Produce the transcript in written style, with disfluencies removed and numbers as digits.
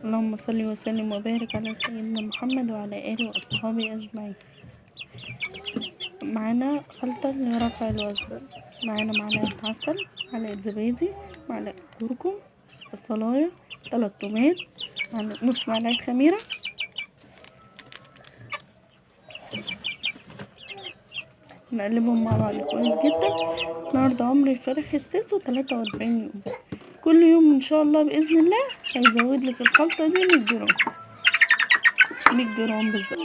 اللهم صل وسلم وبارك على سيدنا محمد وعلى آله وأصحابه أجمعين. معانا خلطة لرفع الوزن. معانا معلقة عسل، معلقة زبادي، معلقة كركم، بصلاية، 3 تومات، نص معلقة خميرة. نقلبهم مع بعض كويس جدا. النهارده عمر الفراخ استاذ 43 يوم. كل يوم ان شاء الله باذن الله هيزود لي في الخلطه دي 100 جرام. 100 جرام بالظبط.